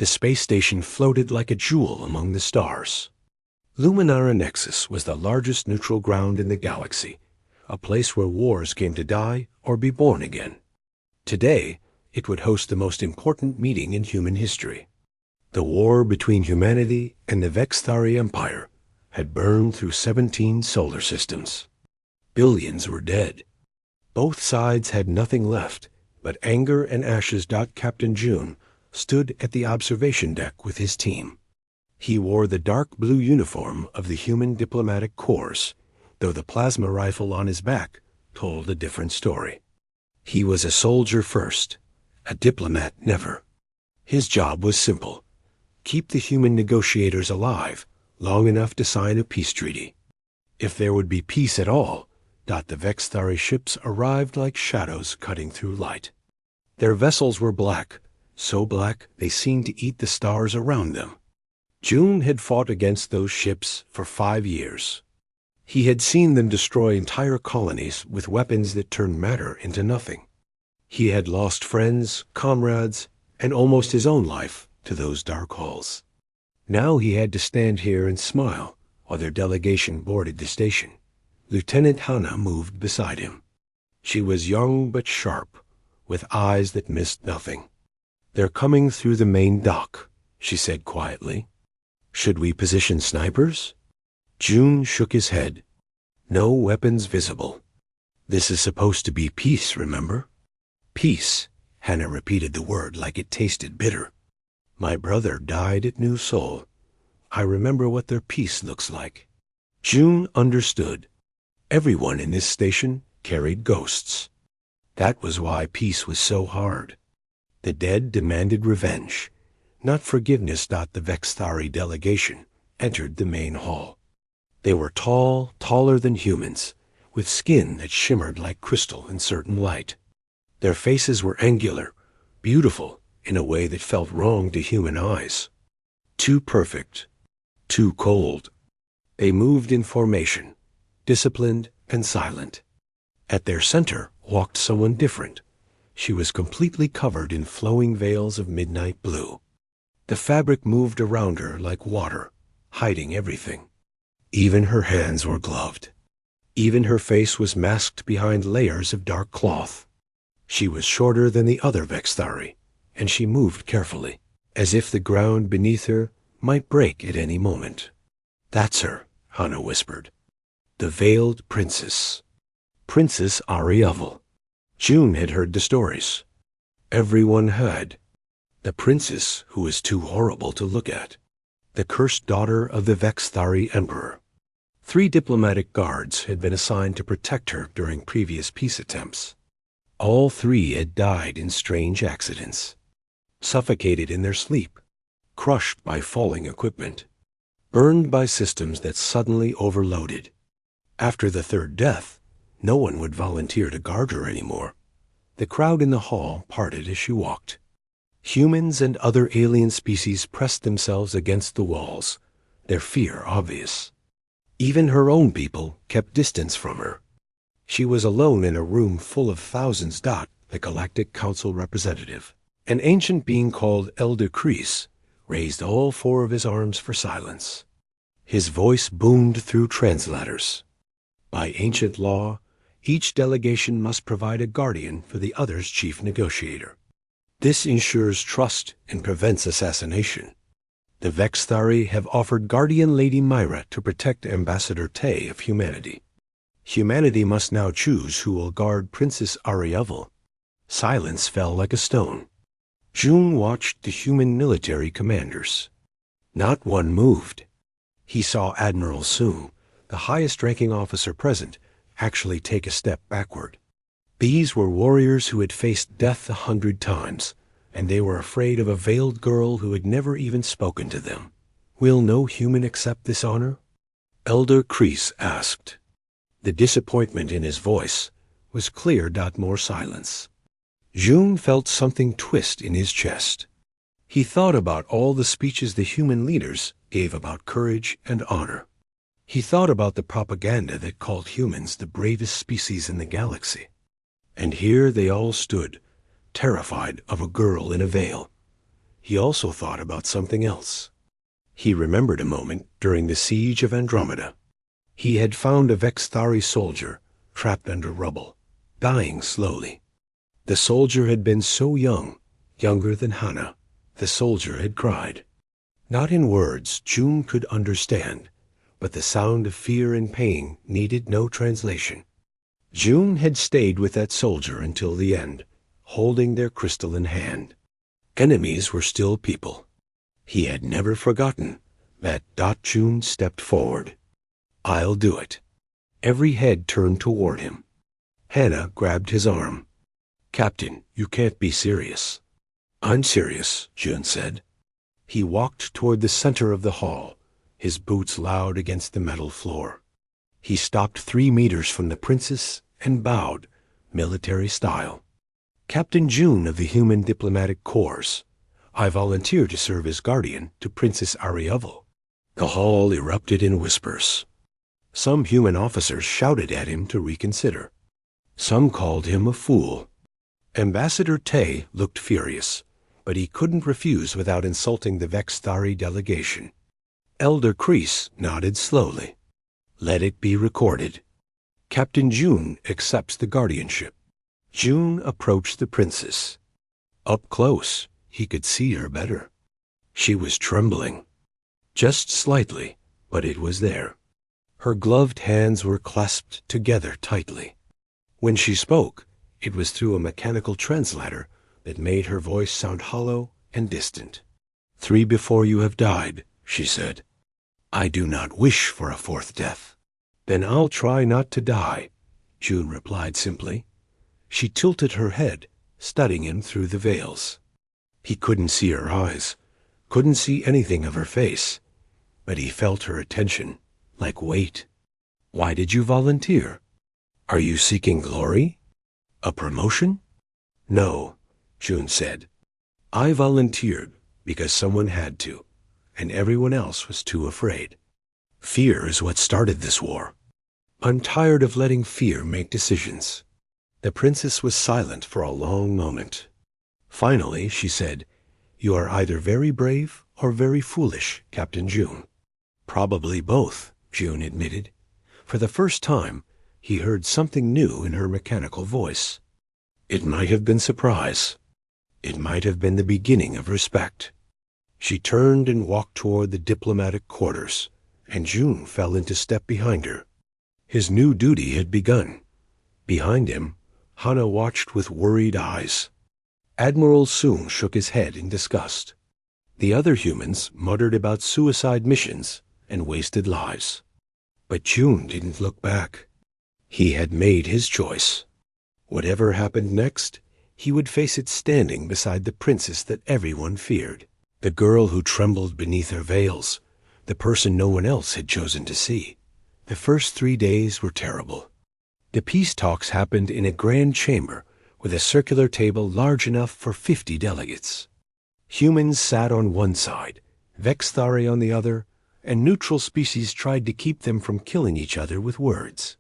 The space station floated like a jewel among the stars. Luminara Nexus was the largest neutral ground in the galaxy, a place where wars came to die or be born again. Today, it would host the most important meeting in human history. The war between humanity and the Vexthari Empire had burned through 17 solar systems. Billions were dead. Both sides had nothing left but anger and ashes. Captain June stood at the observation deck with his team. He wore the dark blue uniform of the human diplomatic corps, though the plasma rifle on his back told a different story. He was a soldier first, a diplomat never. His job was simple: keep the human negotiators alive long enough to sign a peace treaty. If there would be peace at all, the Vexthari ships arrived like shadows cutting through light. Their vessels were black, so black they seemed to eat the stars around them. June had fought against those ships for 5 years. He had seen them destroy entire colonies with weapons that turned matter into nothing. He had lost friends, comrades, and almost his own life to those dark halls. Now he had to stand here and smile while their delegation boarded the station. Lieutenant Hannah moved beside him. She was young but sharp, with eyes that missed nothing. "They're coming through the main dock," she said quietly. "Should we position snipers?" June shook his head. "No weapons visible. This is supposed to be peace, remember?" "Peace," Hannah repeated the word like it tasted bitter. "My brother died at New Sol. I remember what their peace looks like." June understood. Everyone in this station carried ghosts. That was why peace was so hard. The dead demanded revenge, not forgiveness. The Vexthari delegation entered the main hall. They were tall, taller than humans, with skin that shimmered like crystal in certain light. Their faces were angular, beautiful in a way that felt wrong to human eyes. Too perfect, too cold. They moved in formation, disciplined and silent. At their center walked someone different. She was completely covered in flowing veils of midnight blue. The fabric moved around her like water, hiding everything. Even her hands were gloved. Even her face was masked behind layers of dark cloth. She was shorter than the other Vexthari, and she moved carefully, as if the ground beneath her might break at any moment. "That's her," Hannah whispered. "The Veiled Princess. Princess Ariavel." June had heard the stories. Everyone had. The princess who was too horrible to look at. The cursed daughter of the Vexthari Emperor. 3 diplomatic guards had been assigned to protect her during previous peace attempts. All 3 had died in strange accidents. Suffocated in their sleep. Crushed by falling equipment. Burned by systems that suddenly overloaded. After the 3rd death, no one would volunteer to guard her anymore. The crowd in the hall parted as she walked. Humans and other alien species pressed themselves against the walls, their fear obvious. Even her own people kept distance from her. She was alone in a room full of thousands. The Galactic Council representative, an ancient being called Elder Kreese, raised all 4 of his arms for silence. His voice boomed through translators. By ancient law, each delegation must provide a guardian for the other's chief negotiator. This ensures trust and prevents assassination. The Vexthari have offered Guardian Lady Myra to protect Ambassador Tay of humanity. Humanity must now choose who will guard Princess Ariavel. Silence fell like a stone. June watched the human military commanders. Not one moved. He saw Admiral Soong, the highest-ranking officer present, actually take a step backward. These were warriors who had faced death 100 times, and they were afraid of a veiled girl who had never even spoken to them. "Will no human accept this honor?" Elder Kreese asked. The disappointment in his voice was clear. More silence. June felt something twist in his chest. He thought about all the speeches the human leaders gave about courage and honor. He thought about the propaganda that called humans the bravest species in the galaxy. And here they all stood, terrified of a girl in a veil. he also thought about something else. He remembered a moment during the siege of Andromeda. He had found a Vexthari soldier trapped under rubble, dying slowly. The soldier had been so young, younger than Hannah. The soldier had cried. Not in words June could understand, but the sound of fear and pain needed no translation. June had stayed with that soldier until the end, holding their crystal in hand. Enemies were still people. He had never forgotten that. June stepped forward. "I'll do it." Every head turned toward him. Hannah grabbed his arm. "Captain, you can't be serious." "I'm serious," June said. He walked toward the center of the hall, his boots loud against the metal floor. He stopped 3 meters from the princess and bowed, military style. "Captain June of the Human Diplomatic Corps. I volunteer to serve as guardian to Princess Ariavel." The hall erupted in whispers. Some human officers shouted at him to reconsider. Some called him a fool. Ambassador Tay looked furious, but he couldn't refuse without insulting the Vexthari delegation. Elder Kreese nodded slowly. "Let it be recorded. Captain June accepts the guardianship." June approached the princess. Up close, he could see her better. She was trembling. Just slightly, but it was there. Her gloved hands were clasped together tightly. When she spoke, it was through a mechanical translator that made her voice sound hollow and distant. "3 before you have died," she said. "I do not wish for a 4th death." "Then I'll try not to die," June replied simply. She tilted her head, studying him through the veils. He couldn't see her eyes, couldn't see anything of her face, but he felt her attention, like weight. "Why did you volunteer? Are you seeking glory? A promotion?" "No," June said. "I volunteered because someone had to, and everyone else was too afraid. Fear is what started this war. I'm tired of letting fear make decisions." The princess was silent for a long moment. Finally, she said, "You are either very brave or very foolish, Captain June." "Probably both," June admitted. For the first time, he heard something new in her mechanical voice. It might have been surprise. It might have been the beginning of respect. She turned and walked toward the diplomatic quarters, and June fell into step behind her. His new duty had begun. Behind him, Hannah watched with worried eyes. Admiral Soong shook his head in disgust. The other humans muttered about suicide missions and wasted lives. But June didn't look back. He had made his choice. Whatever happened next, he would face it standing beside the princess that everyone feared, the girl who trembled beneath her veils, the person no one else had chosen to see. The first 3 days were terrible. The peace talks happened in a grand chamber with a circular table large enough for 50 delegates. Humans sat on one side, Vexthari on the other, and neutral species tried to keep them from killing each other with words.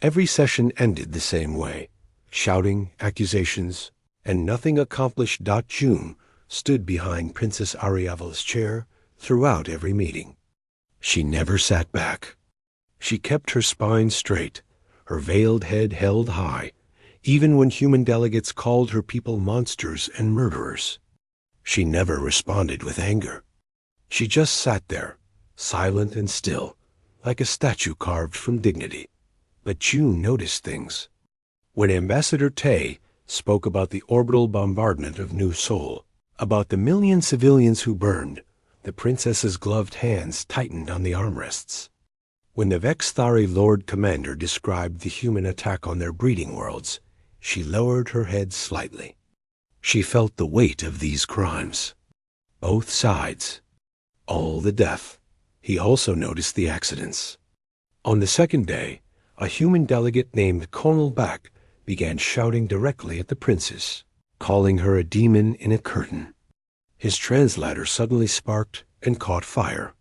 Every session ended the same way, shouting, accusations, and nothing accomplished. June stood behind Princess Ariavel's chair throughout every meeting. She never sat back. She kept her spine straight, her veiled head held high, even when human delegates called her people monsters and murderers. She never responded with anger. She just sat there, silent and still, like a statue carved from dignity. But June noticed things. When Ambassador Tay spoke about the orbital bombardment of New Sol, about the million civilians who burned, the princess's gloved hands tightened on the armrests. When the Vexthari Lord Commander described the human attack on their breeding worlds, she lowered her head slightly. She felt the weight of these crimes. Both sides. All the death. He also noticed the accidents. On the second day, a human delegate named Colonel Back began shouting directly at the princess, calling her a demon in a curtain. His translator suddenly sparked and caught fire.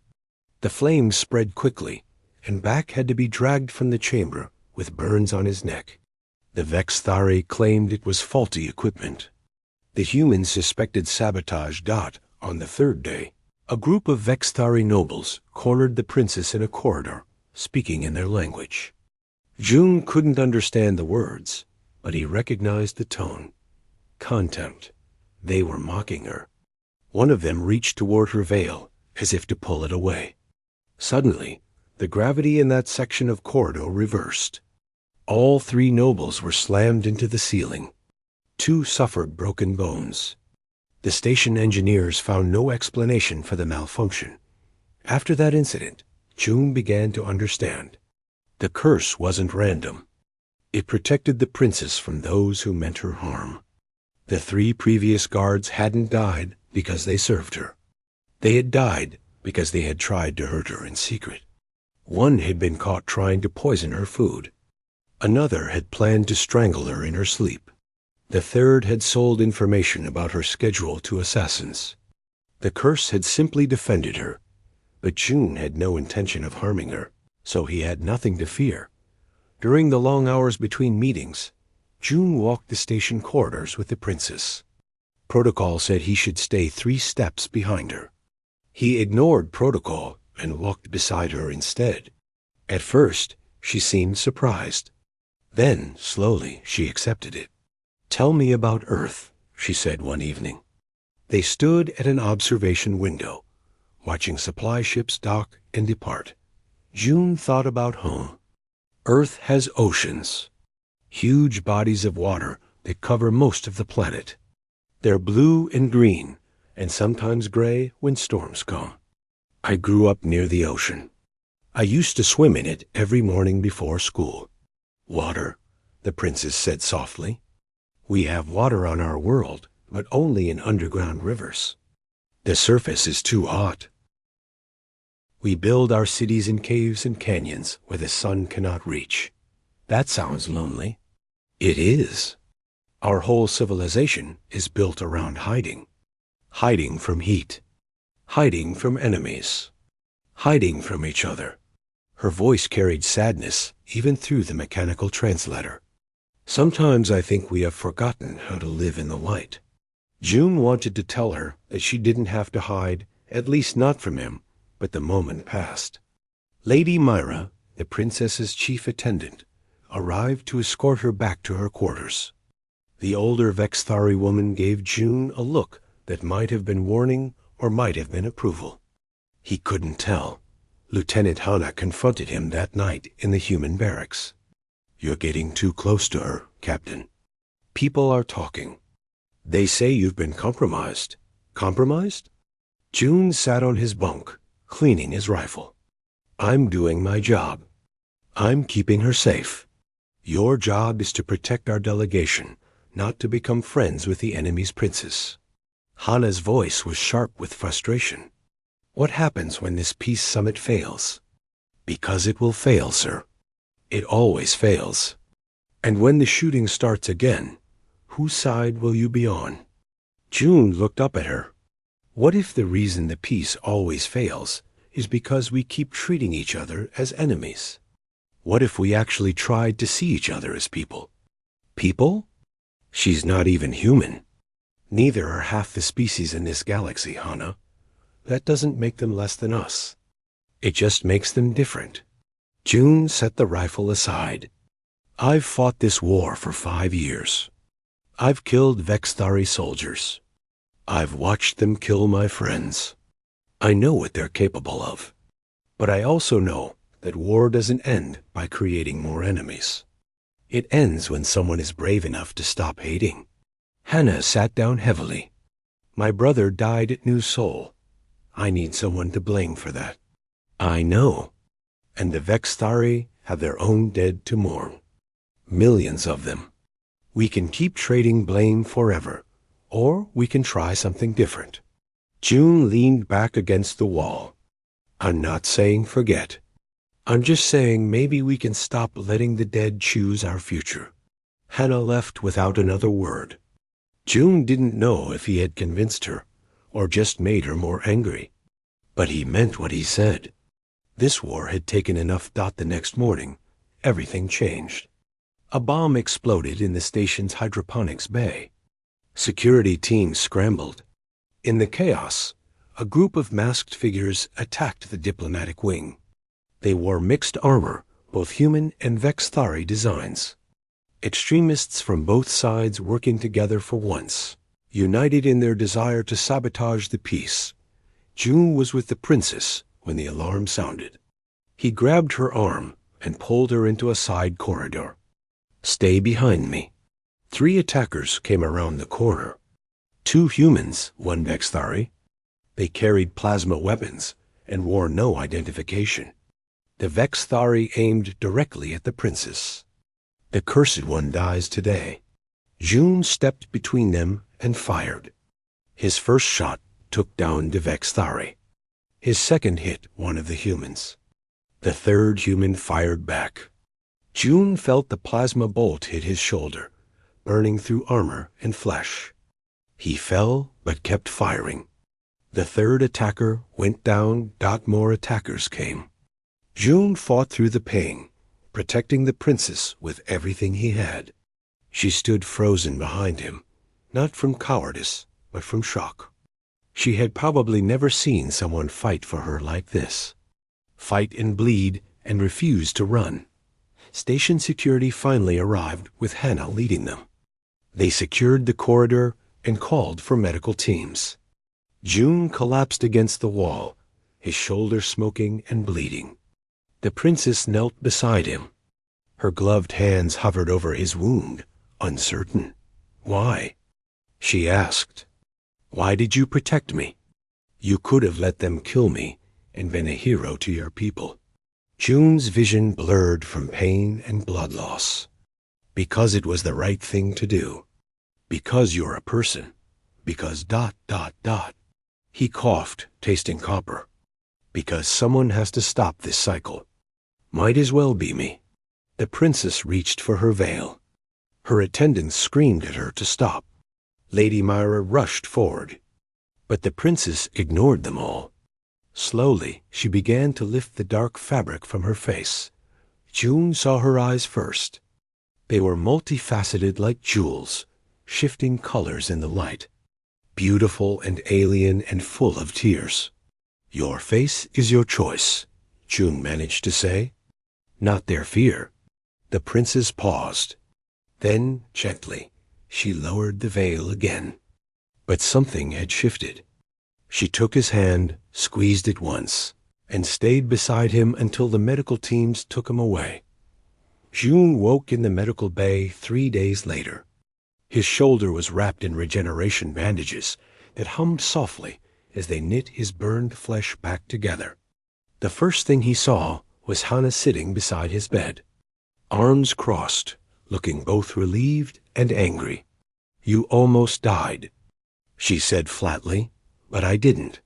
The flames spread quickly, and Back had to be dragged from the chamber with burns on his neck. The Vexthari claimed it was faulty equipment. The humans suspected sabotage. On the third day, a group of Vexthari nobles cornered the princess in a corridor, speaking in their language. June couldn't understand the words, but he recognized the tone. Contempt. They were mocking her. One of them reached toward her veil, as if to pull it away. Suddenly, the gravity in that section of corridor reversed. All three nobles were slammed into the ceiling. Two suffered broken bones. The station engineers found no explanation for the malfunction. After that incident, June began to understand. The curse wasn't random. It protected the princess from those who meant her harm. The three previous guards hadn't died because they served her. They had died because they had tried to hurt her in secret. One had been caught trying to poison her food. Another had planned to strangle her in her sleep. The third had sold information about her schedule to assassins. The curse had simply defended her, but June had no intention of harming her, so he had nothing to fear. During the long hours between meetings, June walked the station corridors with the princess. Protocol said he should stay 3 steps behind her. He ignored protocol and walked beside her instead. At first, she seemed surprised. Then, slowly, she accepted it. "Tell me about Earth," she said one evening. They stood at an observation window, watching supply ships dock and depart. June thought about home. Earth has oceans, huge bodies of water that cover most of the planet. They're blue and green, and sometimes gray when storms come. I grew up near the ocean. I used to swim in it every morning before school. "Water," the princess said softly. "We have water on our world, but only in underground rivers. The surface is too hot. We build our cities in caves and canyons where the sun cannot reach." That sounds lonely. It is. Our whole civilization is built around hiding. Hiding from heat. Hiding from enemies. Hiding from each other. Her voice carried sadness even through the mechanical translator. Sometimes I think we have forgotten how to live in the light. June wanted to tell her that she didn't have to hide, at least not from him, but the moment passed. Lady Myra, the princess's chief attendant, arrived to escort her back to her quarters. The older Vexthari woman gave June a look that might have been warning or might have been approval. He couldn't tell. Lieutenant Hanna confronted him that night in the human barracks. "You're getting too close to her, Captain. People are talking. They say you've been compromised." "Compromised?" June sat on his bunk, cleaning his rifle. "I'm doing my job. I'm keeping her safe. Your job is to protect our delegation, not to become friends with the enemy's princess." Hanna's voice was sharp with frustration. "What happens when this peace summit fails?" "Because it will fail, sir. It always fails. And when the shooting starts again, whose side will you be on?" June looked up at her. What if the reason the peace always fails is because we keep treating each other as enemies? What if we actually tried to see each other as people? People? She's not even human. Neither are half the species in this galaxy, Hanna. That doesn't make them less than us. It just makes them different. June set the rifle aside. "I've fought this war for 5 years. I've killed Vexthari soldiers. I've watched them kill my friends. I know what they're capable of. But I also know that war doesn't end by creating more enemies. It ends when someone is brave enough to stop hating." Hanna sat down heavily. "My brother died at New Sol. I need someone to blame for that." "I know. And the Vexthari have their own dead to mourn. Millions of them. We can keep trading blame forever, or we can try something different." June leaned back against the wall. "I'm not saying forget. I'm just saying maybe we can stop letting the dead choose our future." Hanna left without another word. June didn't know if he had convinced her or just made her more angry. But he meant what he said. This war had taken enough. The next morning, everything changed. A bomb exploded in the station's hydroponics bay. Security teams scrambled. In the chaos, a group of masked figures attacked the diplomatic wing. They wore mixed armor, both human and Vexthari designs. Extremists from both sides working together for once, united in their desire to sabotage the peace. June was with the princess when the alarm sounded. He grabbed her arm and pulled her into a side corridor. "Stay behind me." 3 attackers came around the corner. 2 humans, 1 Vexthari. They carried plasma weapons and wore no identification. The Vexthari aimed directly at the princess. "The cursed one dies today." June stepped between them and fired. His first shot took down the Vexthari. His second hit one of the humans. The third human fired back. June felt the plasma bolt hit his shoulder, burning through armor and flesh. He fell but kept firing. The third attacker went down. More attackers came. June fought through the pain, protecting the princess with everything he had. She stood frozen behind him, not from cowardice, but from shock. She had probably never seen someone fight for her like this. Fight and bleed and refuse to run. Station security finally arrived with Hannah leading them. They secured the corridor and called for medical teams. June collapsed against the wall, his shoulder smoking and bleeding. The princess knelt beside him. Her gloved hands hovered over his wound, uncertain. "Why?" she asked. "Why did you protect me? You could have let them kill me and been a hero to your people." June's vision blurred from pain and blood loss. "Because it was the right thing to do. Because you're a person. Because ... He coughed, tasting copper. "Because someone has to stop this cycle. Might as well be me." The princess reached for her veil. Her attendants screamed at her to stop. Lady Myra rushed forward. But the princess ignored them all. Slowly, she began to lift the dark fabric from her face. June saw her eyes first. They were multifaceted like jewels, shifting colors in the light. Beautiful and alien and full of tears. "Your face is your choice," June managed to say. "Not their fear." The princess paused. Then, gently, she lowered the veil again. But something had shifted. She took his hand, squeezed it once, and stayed beside him until the medical teams took him away. June woke in the medical bay 3 days later. His shoulder was wrapped in regeneration bandages that hummed softly as they knit his burned flesh back together. The first thing he saw was Hannah sitting beside his bed, arms crossed, looking both relieved and angry. "You almost died," she said flatly, "but I didn't."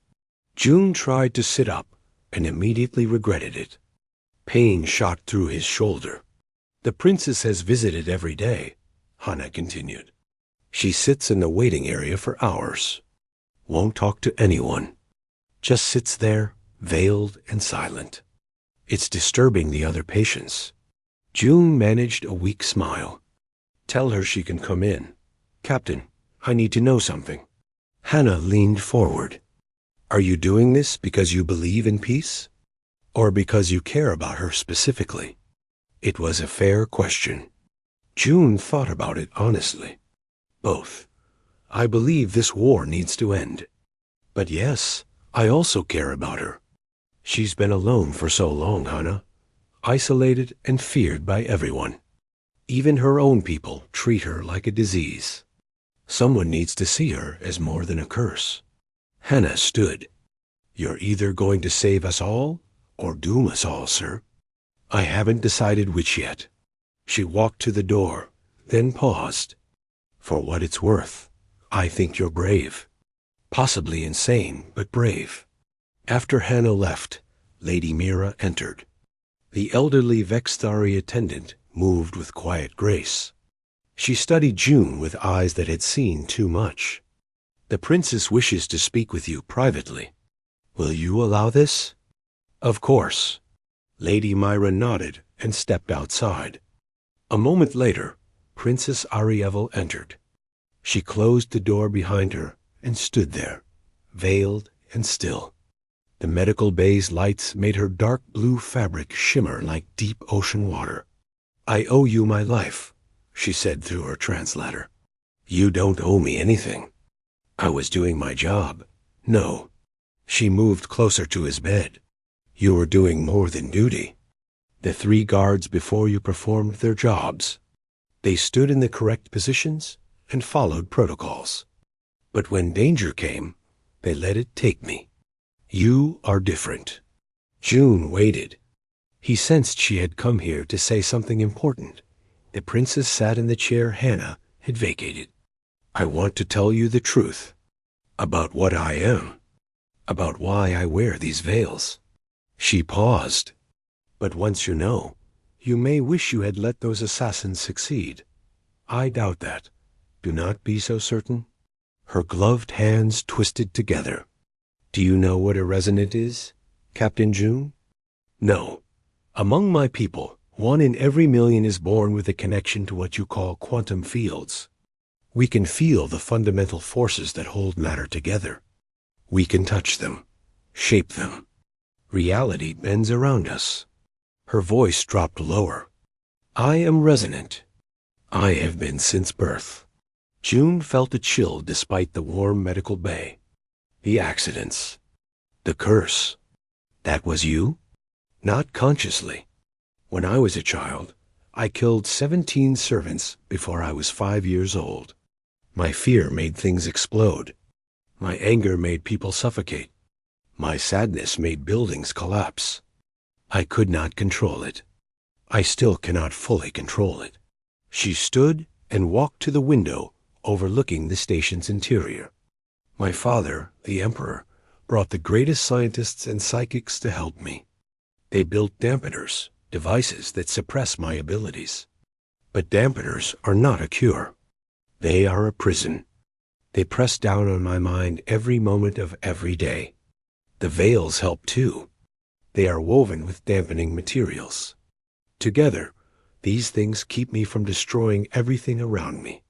June tried to sit up and immediately regretted it. Pain shot through his shoulder. "The princess has visited every day," Hannah continued. "She sits in the waiting area for hours. Won't talk to anyone. Just sits there, veiled and silent. It's disturbing the other patients." June managed a weak smile. "Tell her she can come in. Captain, I need to know something." Hannah leaned forward. "Are you doing this because you believe in peace? Or because you care about her specifically?" It was a fair question. June thought about it honestly. "Both. I believe this war needs to end. But yes, I also care about her. She's been alone for so long, Hannah. Isolated and feared by everyone. Even her own people treat her like a disease. Someone needs to see her as more than a curse." Hannah stood. "You're either going to save us all or doom us all, sir." "I haven't decided which yet." She walked to the door, then paused. "For what it's worth, I think you're brave. Possibly insane, but brave." After Hannah left, Lady Mira entered. The elderly Vexthari attendant moved with quiet grace. She studied June with eyes that had seen too much. "The princess wishes to speak with you privately. Will you allow this?" "Of course." Lady Myra nodded and stepped outside. A moment later, Princess Arievel entered. She closed the door behind her and stood there, veiled and still. The medical bay's lights made her dark blue fabric shimmer like deep ocean water. "I owe you my life," she said through her translator. "You don't owe me anything. I was doing my job." "No." She moved closer to his bed. "You were doing more than duty." The 3 guards before you performed their jobs. They stood in the correct positions and followed protocols. But when danger came, they let it take me. You are different. June waited. He sensed she had come here to say something important. The princess sat in the chair Hannah had vacated. "I want to tell you the truth. About what I am. About why I wear these veils." She paused. "But once you know, you may wish you had let those assassins succeed." "I doubt that. Do not be so certain." Her gloved hands twisted together. "Do you know what a resonant is, Captain June?" "No. Among my people, 1 in every million is born with a connection to what you call quantum fields. We can feel the fundamental forces that hold matter together. We can touch them, shape them. Reality bends around us." Her voice dropped lower. "I am resonant. I have been since birth." June felt a chill despite the warm medical bay. The accidents. The curse. That was you? Not consciously. When I was a child, I killed 17 servants before I was 5 years old. My fear made things explode. My anger made people suffocate. My sadness made buildings collapse. I could not control it. I still cannot fully control it. She stood and walked to the window overlooking the station's interior. My father, the Emperor, brought the greatest scientists and psychics to help me. They built dampeners, devices that suppress my abilities. But dampeners are not a cure. They are a prison. They press down on my mind every moment of every day. The veils help too. They are woven with dampening materials. Together, these things keep me from destroying everything around me.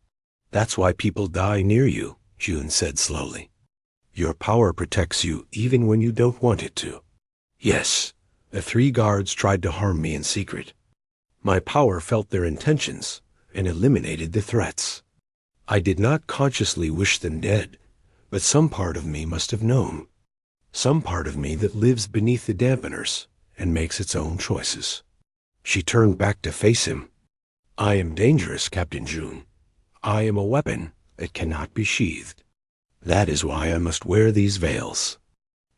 That's why people die near you, June said slowly. Your power protects you even when you don't want it to. Yes, the 3 guards tried to harm me in secret. My power felt their intentions and eliminated the threats. I did not consciously wish them dead, but some part of me must have known. Some part of me that lives beneath the dampeners and makes its own choices. She turned back to face him. I am dangerous, Captain June. I am a weapon that cannot be sheathed. That is why I must wear these veils.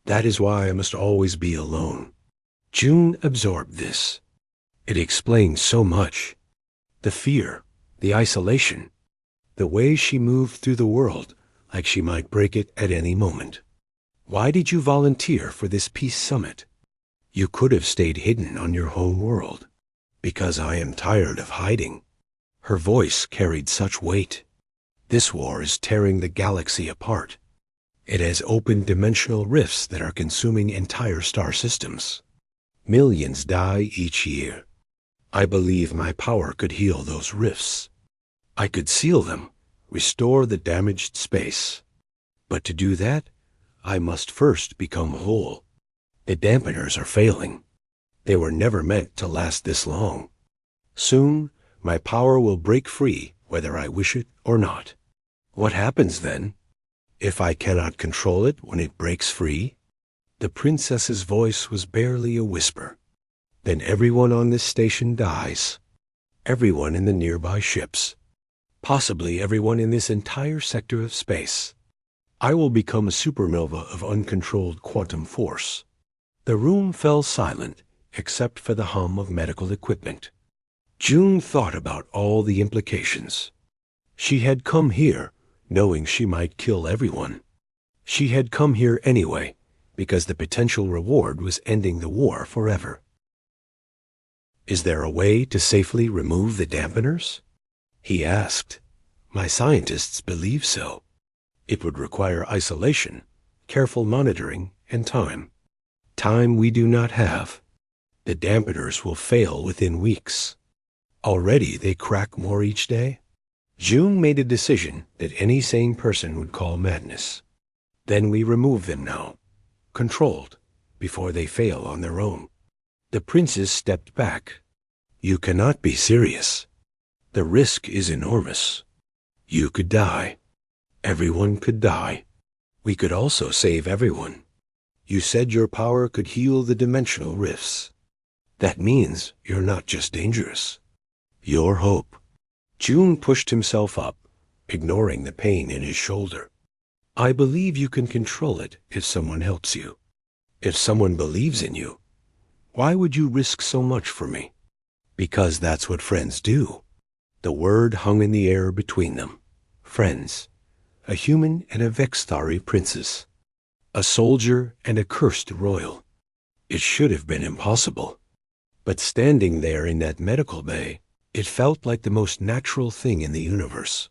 That is why I must always be alone. June absorbed this. It explained so much. The fear, the isolation, the way she moved through the world like she might break it at any moment. Why did you volunteer for this peace summit? You could have stayed hidden on your home world. Because I am tired of hiding. Her voice carried such weight. This war is tearing the galaxy apart. It has opened dimensional rifts that are consuming entire star systems. Millions die each year. I believe my power could heal those rifts. I could seal them, restore the damaged space. But to do that, I must first become whole. The dampeners are failing. They were never meant to last this long. Soon, my power will break free whether I wish it or not. What happens then? If I cannot control it when it breaks free? The princess's voice was barely a whisper. Then everyone on this station dies. Everyone in the nearby ships. Possibly everyone in this entire sector of space. I will become a supernova of uncontrolled quantum force. The room fell silent, except for the hum of medical equipment. June thought about all the implications. She had come here, knowing she might kill everyone. She had come here anyway, because the potential reward was ending the war forever. Is there a way to safely remove the dampeners? He asked. My scientists believe so. It would require isolation, careful monitoring, and time. Time we do not have. The dampeners will fail within weeks. Already they crack more each day. June made a decision that any sane person would call madness. Then we remove them now, controlled, before they fail on their own. The princess stepped back. You cannot be serious. The risk is enormous. You could die. Everyone could die. We could also save everyone. You said your power could heal the dimensional rifts. That means you're not just dangerous. You're hope. June pushed himself up, ignoring the pain in his shoulder. I believe you can control it if someone helps you. If someone believes in you. Why would you risk so much for me? Because that's what friends do. The word hung in the air between them. Friends. A human and a Vexthari princess. A soldier and a cursed royal. It should have been impossible. But standing there in that medical bay, it felt like the most natural thing in the universe.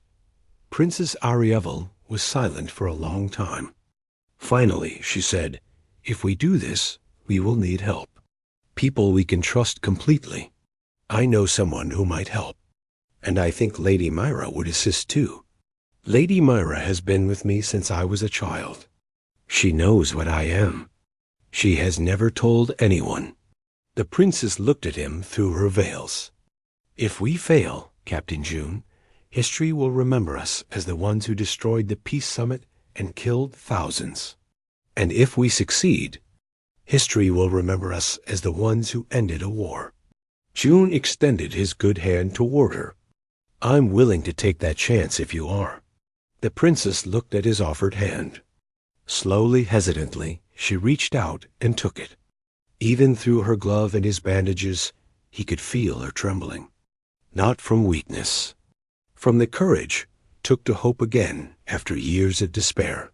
Princess Arievel was silent for a long time. Finally, she said, if we do this, we will need help. People we can trust completely. I know someone who might help. And I think Lady Myra would assist too. Lady Myra has been with me since I was a child. She knows what I am. She has never told anyone. The princess looked at him through her veils. If we fail, Captain June, history will remember us as the ones who destroyed the Peace Summit and killed thousands. And if we succeed, history will remember us as the ones who ended a war. June extended his good hand toward her. I'm willing to take that chance if you are. The princess looked at his offered hand. Slowly, hesitantly, she reached out and took it. Even through her glove and his bandages, he could feel her trembling. Not from weakness. From the courage took to hope again after years of despair.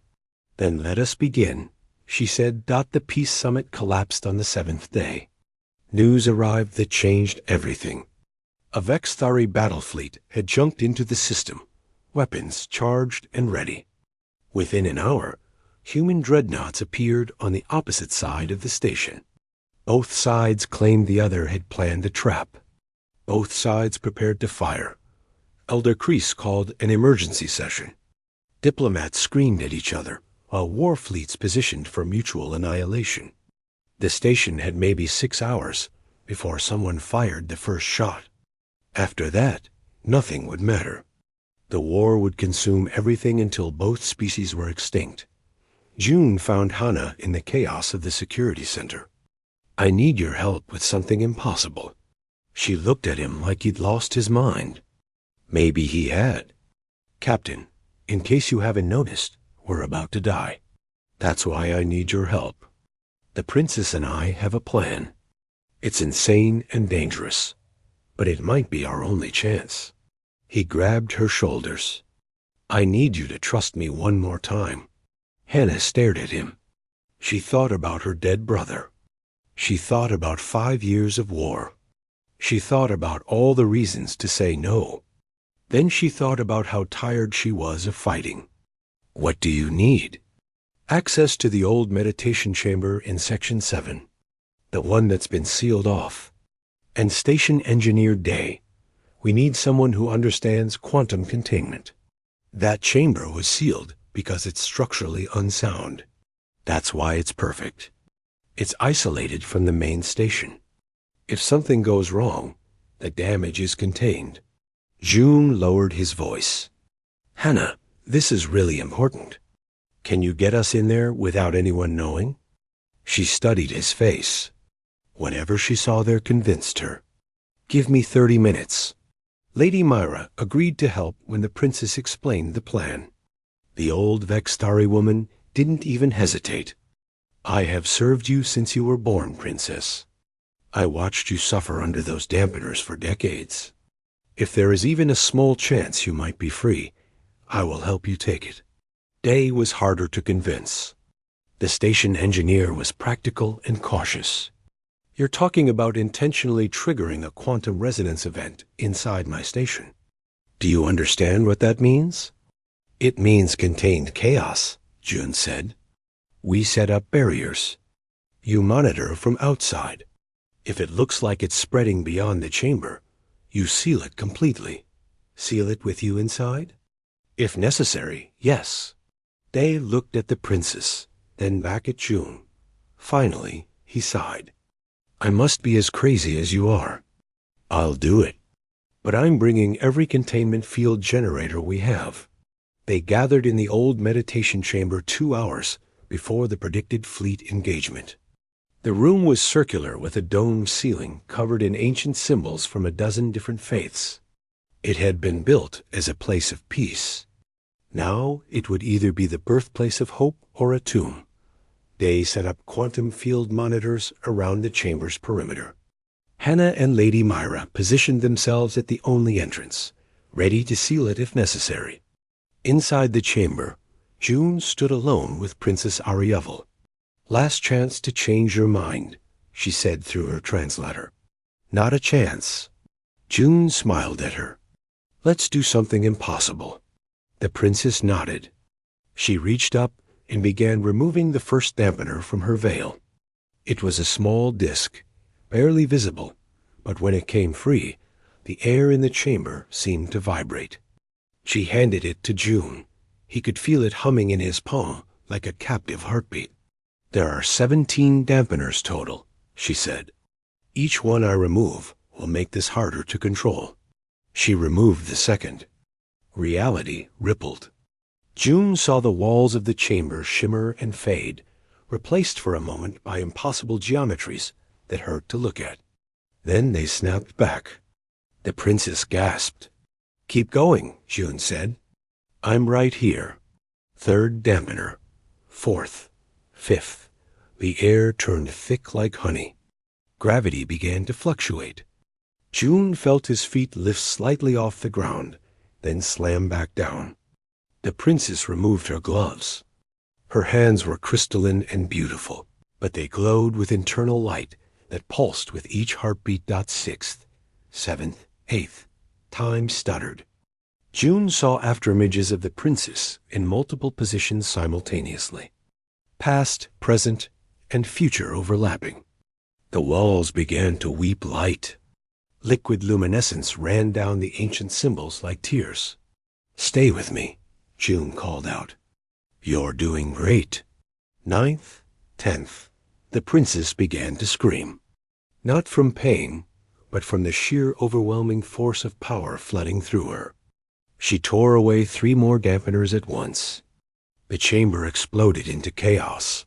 Then let us begin, she said. The Peace Summit collapsed on the 7th day. News arrived that changed everything. A Vexthari battle fleet had jumped into the system, weapons charged and ready. Within an hour, human dreadnoughts appeared on the opposite side of the station. Both sides claimed the other had planned a trap. Both sides prepared to fire. Elder Kreese called an emergency session. Diplomats screamed at each other, while war fleets positioned for mutual annihilation. The station had maybe 6 hours before someone fired the first shot. After that, nothing would matter. The war would consume everything until both species were extinct. June found Hannah in the chaos of the security center. I need your help with something impossible. She looked at him like he'd lost his mind. Maybe he had. Captain, in case you haven't noticed, we're about to die. That's why I need your help. The princess and I have a plan. It's insane and dangerous, but it might be our only chance. He grabbed her shoulders. I need you to trust me one more time. Hannah stared at him. She thought about her dead brother. She thought about 5 years of war. She thought about all the reasons to say no. Then she thought about how tired she was of fighting. What do you need? Access to the old meditation chamber in Section 7, the one that's been sealed off. And Station Engineer Day. We need someone who understands quantum containment. That chamber was sealed because it's structurally unsound. That's why it's perfect. It's isolated from the main station. If something goes wrong, the damage is contained. June lowered his voice. Hannah, this is really important. Can you get us in there without anyone knowing? She studied his face. Whatever she saw there convinced her. Give me 30 minutes. Lady Myra agreed to help when the princess explained the plan. The old Vexthari woman didn't even hesitate. I have served you since you were born, princess. I watched you suffer under those dampeners for decades. If there is even a small chance you might be free, I will help you take it. Day was harder to convince. The station engineer was practical and cautious. You're talking about intentionally triggering a quantum resonance event inside my station. Do you understand what that means? It means contained chaos, June said. We set up barriers. You monitor from outside. If it looks like it's spreading beyond the chamber, you seal it completely. Seal it with you inside? If necessary, yes. Day looked at the princess, then back at June. Finally, he sighed. I must be as crazy as you are. I'll do it. But I'm bringing every containment field generator we have. They gathered in the old meditation chamber 2 hours before the predicted fleet engagement. The room was circular with a domed ceiling covered in ancient symbols from a dozen different faiths. It had been built as a place of peace. Now it would either be the birthplace of hope or a tomb. Day set up quantum field monitors around the chamber's perimeter. Hannah and Lady Myra positioned themselves at the only entrance, ready to seal it if necessary. Inside the chamber, June stood alone with Princess Ariavel. Last chance to change your mind, she said through her translator. Not a chance. June smiled at her. Let's do something impossible. The princess nodded. She reached up and began removing the first dampener from her veil. It was a small disk, barely visible, but when it came free, the air in the chamber seemed to vibrate. She handed it to June. He could feel it humming in his palm like a captive heartbeat. There are 17 dampeners total, she said. Each one I remove will make this harder to control. She removed the second. Reality rippled. June saw the walls of the chamber shimmer and fade, replaced for a moment by impossible geometries that hurt to look at. Then they snapped back. The princess gasped. Keep going, June said. I'm right here. Third dampener. Fourth. Fifth. The air turned thick like honey. Gravity began to fluctuate. June felt his feet lift slightly off the ground, then slam back down. The princess removed her gloves. Her hands were crystalline and beautiful, but they glowed with internal light that pulsed with each heartbeat. 6th, 7th, 8th. Time stuttered. June saw afterimages of the princess in multiple positions simultaneously. Past, present, and future overlapping. The walls began to weep light. Liquid luminescence ran down the ancient symbols like tears. Stay with me, June called out. You're doing great. 9th, 10th. The princess began to scream. Not from pain, but from the sheer overwhelming force of power flooding through her. She tore away 3 more dampeners at once. The chamber exploded into chaos.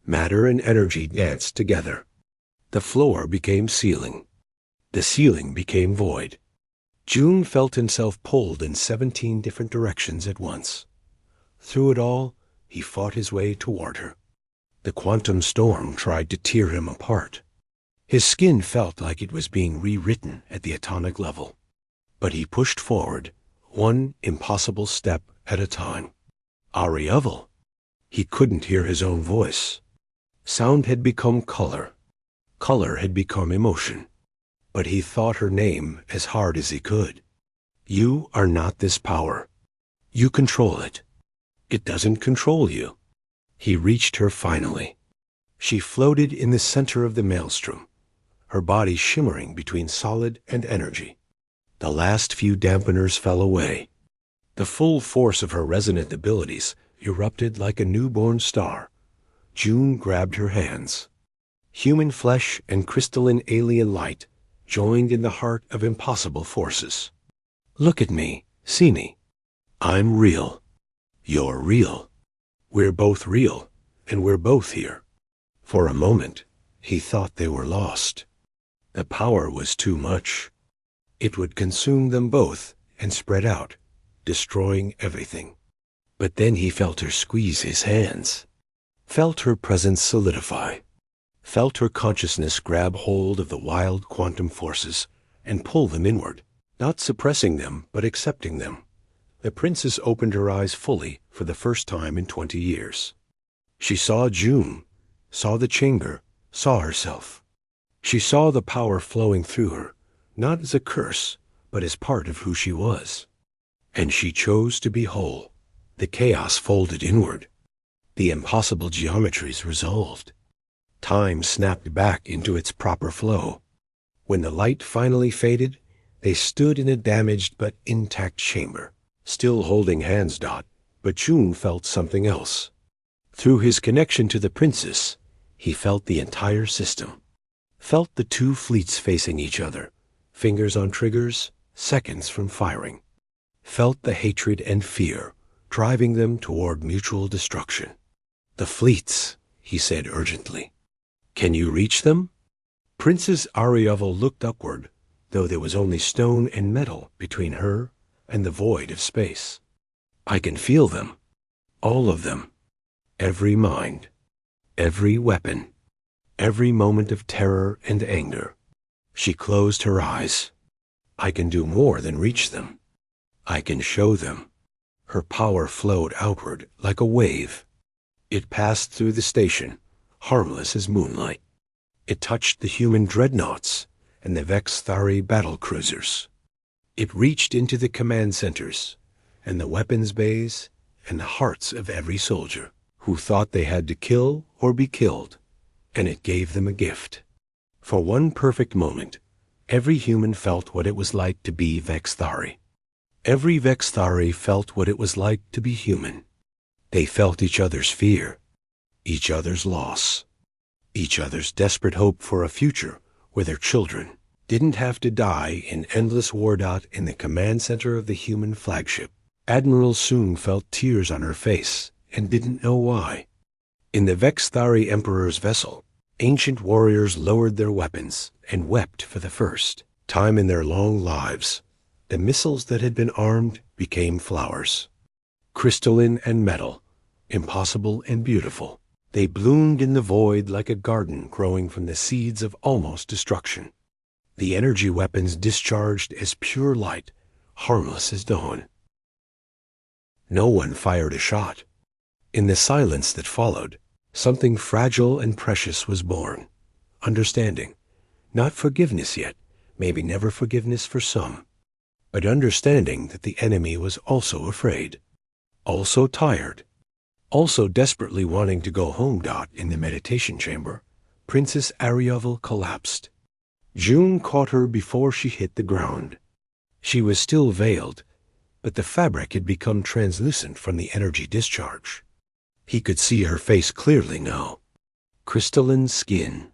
Matter and energy danced together. The floor became ceiling. The ceiling became void. June felt himself pulled in 17 different directions at once. Through it all, he fought his way toward her. The quantum storm tried to tear him apart. His skin felt like it was being rewritten at the atomic level. But he pushed forward, one impossible step at a time. Ariavel. He couldn't hear his own voice. Sound had become color. Color had become emotion. But he thought her name as hard as he could. You are not this power. You control it. It doesn't control you. He reached her finally. She floated in the center of the maelstrom, her body shimmering between solid and energy. The last few dampeners fell away. The full force of her resonant abilities erupted like a newborn star. June grabbed her hands. Human flesh and crystalline alien light joined in the heart of impossible forces. Look at me, see me. I'm real. You're real. We're both real, and we're both here. For a moment, he thought they were lost. The power was too much. It would consume them both and spread out, destroying everything. But then he felt her squeeze his hands, felt her presence solidify, felt her consciousness grab hold of the wild quantum forces and pull them inward, not suppressing them, but accepting them. The princess opened her eyes fully for the first time in 20 years. She saw June, saw the chamber, saw herself. She saw the power flowing through her, not as a curse, but as part of who she was. And she chose to be whole. The chaos folded inward. The impossible geometries resolved. Time snapped back into its proper flow. When the light finally faded, they stood in a damaged but intact chamber, still holding hands. But June felt something else. Through his connection to the princess, he felt the entire system. Felt the two fleets facing each other, fingers on triggers, seconds from firing. Felt the hatred and fear, driving them toward mutual destruction. "The fleets," he said urgently. "Can you reach them?" Princess Arievel looked upward, though there was only stone and metal between her and the void of space. "I can feel them. All of them. Every mind. Every weapon. Every moment of terror and anger." She closed her eyes. "I can do more than reach them. I can show them." Her power flowed outward like a wave. It passed through the station, harmless as moonlight. It touched the human dreadnoughts and the Vex-Thari battle cruisers. It reached into the command centers and the weapons bays and the hearts of every soldier who thought they had to kill or be killed, and it gave them a gift. For one perfect moment, every human felt what it was like to be Vex-Thari. Every Vex-Thari felt what it was like to be human. They felt each other's fear, each other's loss, each other's desperate hope for a future where their children didn't have to die in endless war dot in the command center of the human flagship. Admiral Soong felt tears on her face and didn't know why. In the Vex-Thari Emperor's vessel, ancient warriors lowered their weapons and wept for the first time in their long lives. The missiles that had been armed became flowers. Crystalline and metal, impossible and beautiful. They bloomed in the void like a garden growing from the seeds of almost destruction. The energy weapons discharged as pure light, harmless as dawn. No one fired a shot. In the silence that followed, something fragile and precious was born. Understanding. Not forgiveness yet, maybe never forgiveness for some. But understanding that the enemy was also afraid, also tired, also desperately wanting to go home. In the meditation chamber, Princess Arievel collapsed. June caught her before she hit the ground. She was still veiled, but the fabric had become translucent from the energy discharge. He could see her face clearly now. Crystalline skin,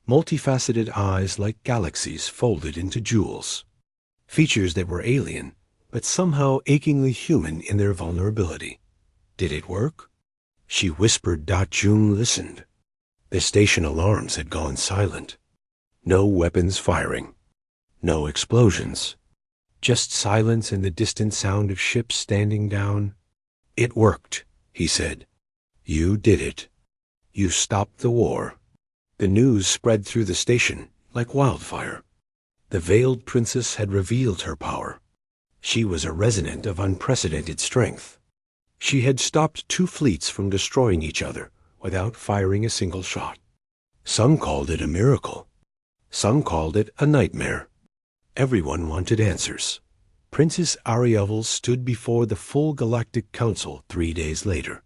multifaceted eyes like galaxies folded into jewels. Features that were alien, but somehow achingly human in their vulnerability. Did it work? She whispered. June listened. The station alarms had gone silent. No weapons firing. No explosions. Just silence and the distant sound of ships standing down. "It worked," he said. "You did it. You stopped the war." The news spread through the station like wildfire. The veiled princess had revealed her power. She was a resonant of unprecedented strength. She had stopped two fleets from destroying each other without firing a single shot. Some called it a miracle. Some called it a nightmare. Everyone wanted answers. Princess Arievel stood before the full Galactic Council 3 days later.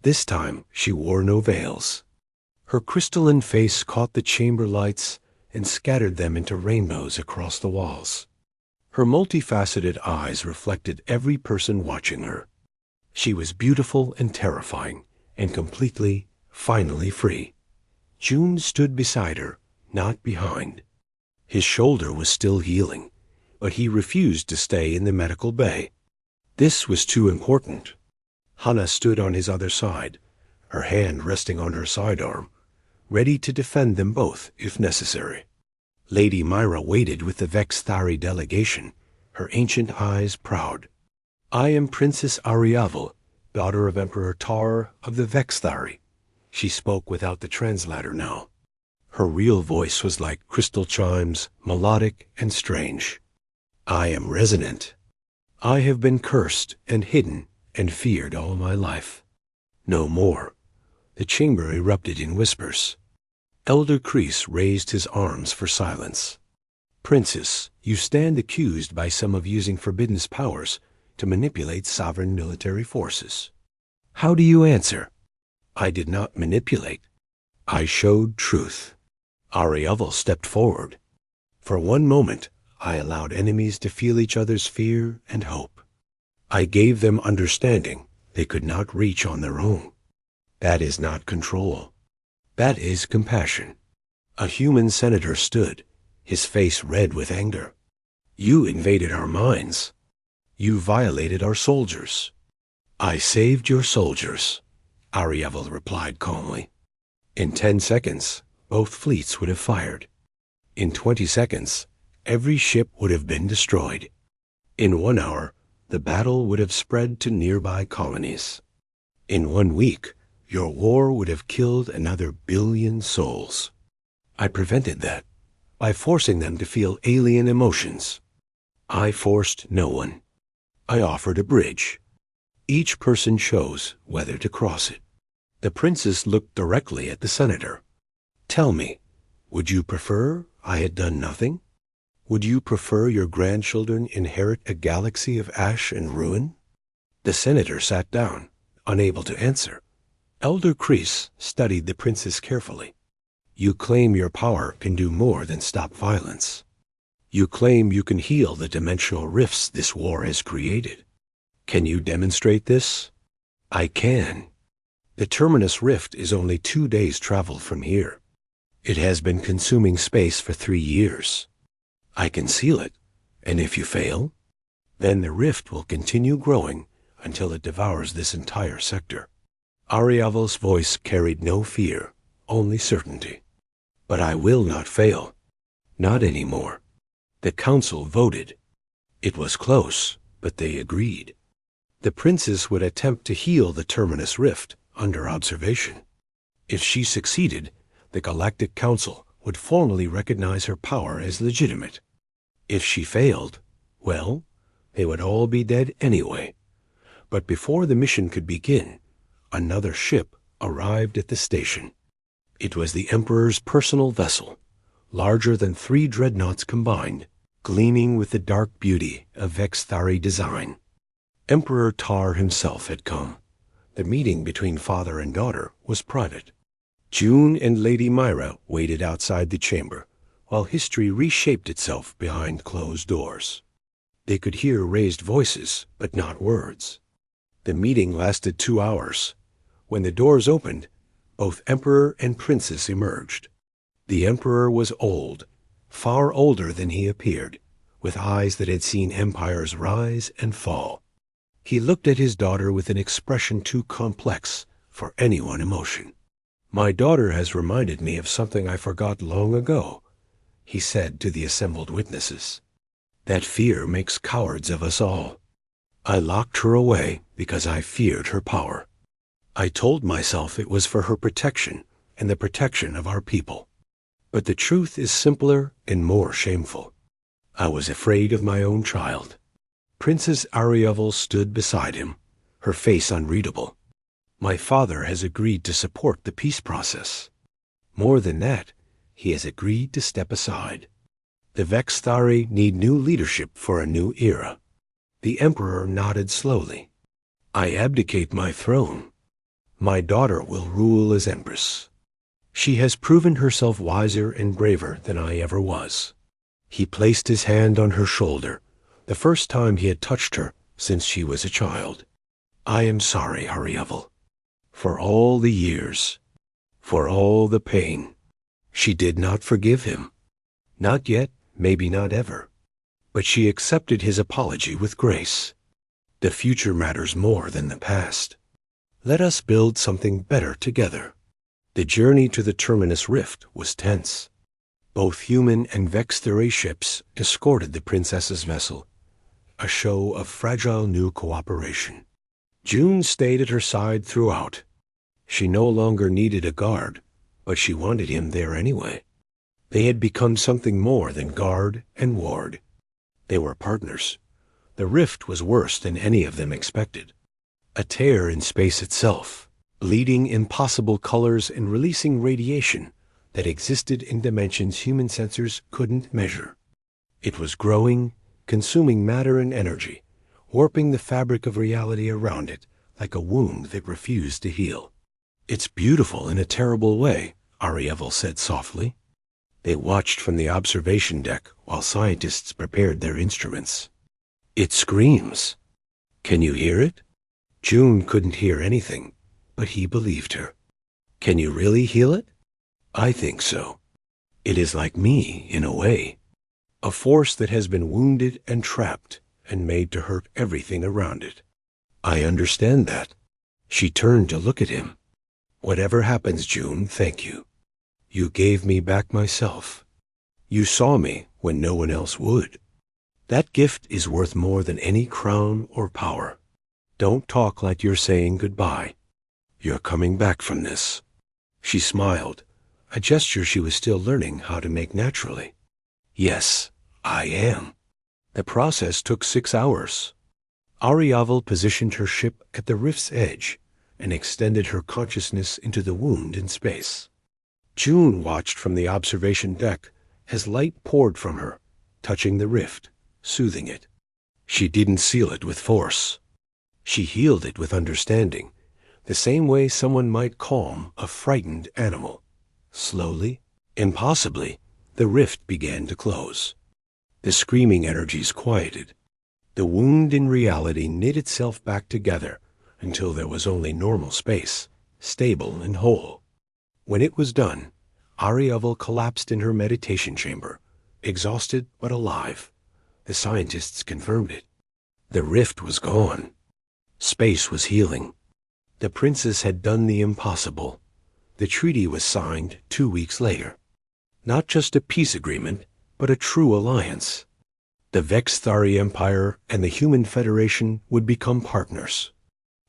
This time she wore no veils. Her crystalline face caught the chamber lights and scattered them into rainbows across the walls. Her multifaceted eyes reflected every person watching her. She was beautiful and terrifying, and completely, finally free. June stood beside her, not behind. His shoulder was still healing, but he refused to stay in the medical bay. This was too important. Hannah stood on his other side, her hand resting on her sidearm, ready to defend them both if necessary. Lady Myra waited with the Vex-Thari delegation, her ancient eyes proud. "I am Princess Arievel, daughter of Emperor Tar of the Vex-Thari." She spoke without the translator now. Her real voice was like crystal chimes, melodic and strange. "I am resonant. I have been cursed and hidden and feared all my life. No more." The chamber erupted in whispers. Elder Kreese raised his arms for silence. "Princess, you stand accused by some of using forbidden powers to manipulate sovereign military forces. How do you answer?" "I did not manipulate. I showed truth." Arievel stepped forward. "For one moment, I allowed enemies to feel each other's fear and hope. I gave them understanding they could not reach on their own. That is not control. That is compassion. A human senator stood, his face red with anger. You invaded our minds. You violated our soldiers. I saved your soldiers, Arievel replied calmly. In 10 seconds, both fleets would have fired. In 20 seconds, every ship would have been destroyed. In 1 hour, the battle would have spread to nearby colonies. In 1 week, your war would have killed another 1 billion souls. I prevented that by forcing them to feel alien emotions. I forced no one. I offered a bridge. Each person chose whether to cross it. The princess looked directly at the senator. Tell me, would you prefer I had done nothing? Would you prefer your grandchildren inherit a galaxy of ash and ruin? The senator sat down, unable to answer. Elder Kreese studied the princess carefully. You claim your power can do more than stop violence. You claim you can heal the dimensional rifts this war has created. Can you demonstrate this? I can. The Terminus Rift is only 2 days' travel from here. It has been consuming space for 3 years. I can seal it, and if you fail, then the rift will continue growing until it devours this entire sector. Arievel's voice carried no fear, only certainty. But I will not fail. Not anymore. The council voted. It was close, but they agreed. The princess would attempt to heal the Terminus Rift under observation. If she succeeded, the Galactic Council would formally recognize her power as legitimate. If she failed, well, they would all be dead anyway. But before the mission could begin, another ship arrived at the station. It was the Emperor's personal vessel, larger than 3 dreadnoughts combined, gleaming with the dark beauty of Vexthari design. Emperor Tar himself had come. The meeting between father and daughter was private. June and Lady Myra waited outside the chamber, while history reshaped itself behind closed doors. They could hear raised voices, but not words. The meeting lasted 2 hours. When the doors opened, both Emperor and Princess emerged. The Emperor was old, far older than he appeared, with eyes that had seen empires rise and fall. He looked at his daughter with an expression too complex for any one emotion. My daughter has reminded me of something I forgot long ago, he said to the assembled witnesses. That fear makes cowards of us all. I locked her away because I feared her power. I told myself it was for her protection and the protection of our people. But the truth is simpler and more shameful. I was afraid of my own child. Princess Arievel stood beside him, her face unreadable. My father has agreed to support the peace process. More than that, he has agreed to step aside. The Vexthari need new leadership for a new era. The Emperor nodded slowly. I abdicate my throne. My daughter will rule as Empress. She has proven herself wiser and braver than I ever was. He placed his hand on her shoulder, the first time he had touched her since she was a child. I am sorry, Arievel, for all the years, for all the pain. She did not forgive him. Not yet, maybe not ever. But she accepted his apology with grace. The future matters more than the past. Let us build something better together. The journey to the Terminus Rift was tense. Both human and Vexthari ships escorted the princess's vessel, a show of fragile new cooperation. June stayed at her side throughout. She no longer needed a guard, but she wanted him there anyway. They had become something more than guard and ward. They were partners. The rift was worse than any of them expected. A tear in space itself, bleeding impossible colors and releasing radiation that existed in dimensions human sensors couldn't measure. It was growing, consuming matter and energy, warping the fabric of reality around it like a wound that refused to heal. It's beautiful in a terrible way, Arievel said softly. They watched from the observation deck while scientists prepared their instruments. It screams. Can you hear it? June couldn't hear anything, but he believed her. Can you really heal it? I think so. It is like me, in a way. A force that has been wounded and trapped and made to hurt everything around it. I understand that. She turned to look at him. Whatever happens, June, thank you. You gave me back myself. You saw me when no one else would. That gift is worth more than any crown or power. Don't talk like you're saying goodbye. You're coming back from this. She smiled, a gesture she was still learning how to make naturally. Yes, I am. The process took 6 hours. Ariavel positioned her ship at the rift's edge and extended her consciousness into the wound in space. June watched from the observation deck as light poured from her, touching the rift, soothing it. She didn't seal it with force. She healed it with understanding, the same way someone might calm a frightened animal. Slowly, impossibly, the rift began to close. The screaming energies quieted. The wound in reality knit itself back together until there was only normal space, stable and whole. When it was done, Ariavel collapsed in her meditation chamber, exhausted but alive. The scientists confirmed it. The rift was gone. Space was healing. The princess had done the impossible. The treaty was signed 2 weeks later. Not just a peace agreement, but a true alliance. The Vexthari Empire and the Human Federation would become partners.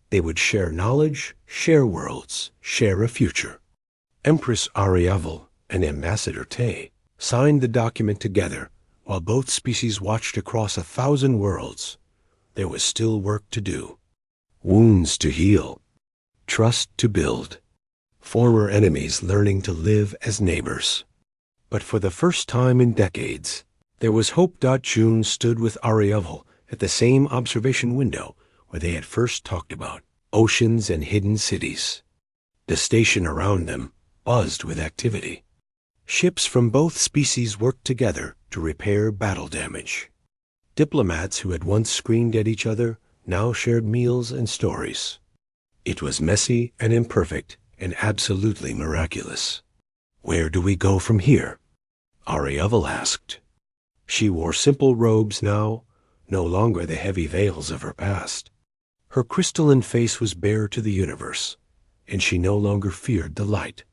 They would share knowledge, share worlds, share a future. Empress Ariavel and Ambassador Tay signed the document together while both species watched across 1,000 worlds. There was still work to do. Wounds to heal. Trust to build. Former enemies learning to live as neighbors. But for the first time in decades, there was hope. June stood with Ariavel at the same observation window where they had first talked about oceans and hidden cities. The station around them buzzed with activity. Ships from both species worked together to repair battle damage. Diplomats who had once screamed at each other now shared meals and stories. It was messy and imperfect and absolutely miraculous. Where do we go from here? Ariavel asked. She wore simple robes now, no longer the heavy veils of her past. Her crystalline face was bare to the universe, and she no longer feared the light.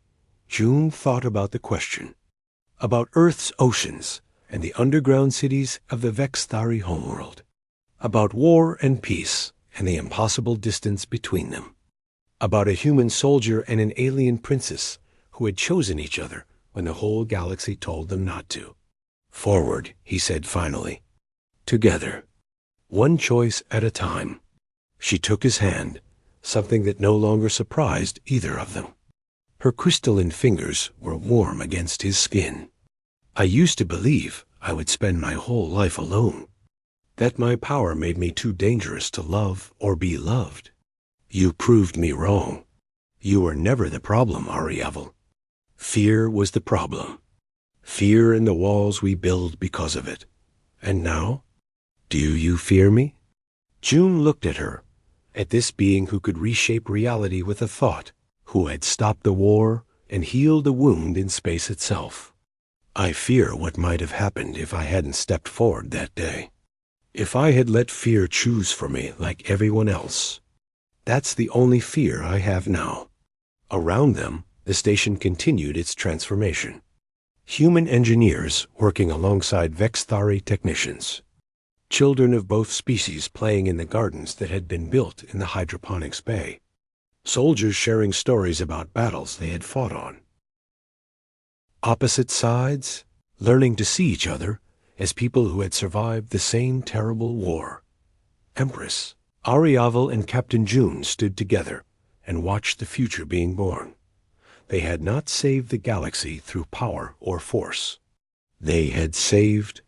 June thought about the question, about Earth's oceans and the underground cities of the Vexthari homeworld, about war and peace and the impossible distance between them, about a human soldier and an alien princess who had chosen each other when the whole galaxy told them not to. Forward, he said finally. Together. One choice at a time. She took his hand, something that no longer surprised either of them. Her crystalline fingers were warm against his skin. I used to believe I would spend my whole life alone, that my power made me too dangerous to love or be loved. You proved me wrong. You were never the problem, Ariavel. Fear was the problem. Fear in the walls we build because of it. And now? Do you fear me? June looked at her, at this being who could reshape reality with a thought, who had stopped the war and healed the wound in space itself. I fear what might have happened if I hadn't stepped forward that day. If I had let fear choose for me like everyone else. That's the only fear I have now. Around them, the station continued its transformation. Human engineers working alongside Vexthari technicians. Children of both species playing in the gardens that had been built in the hydroponics bay. Soldiers sharing stories about battles they had fought on. Opposite sides, learning to see each other as people who had survived the same terrible war. Empress, Ariavel and Captain June stood together and watched the future being born. They had not saved the galaxy through power or force. They had saved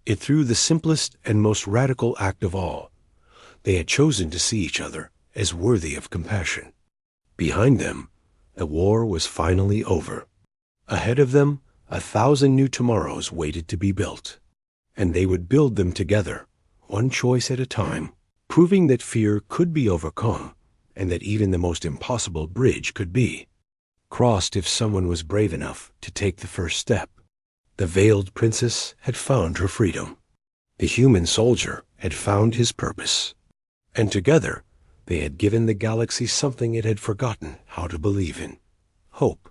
it through the simplest and most radical act of all. They had chosen to see each other as worthy of compassion. Behind them, the war was finally over. Ahead of them, 1,000 new tomorrows waited to be built. And they would build them together, one choice at a time, proving that fear could be overcome and that even the most impossible bridge could be crossed if someone was brave enough to take the first step. The veiled princess had found her freedom. The human soldier had found his purpose. And together, they had given the galaxy something it had forgotten how to believe in: hope.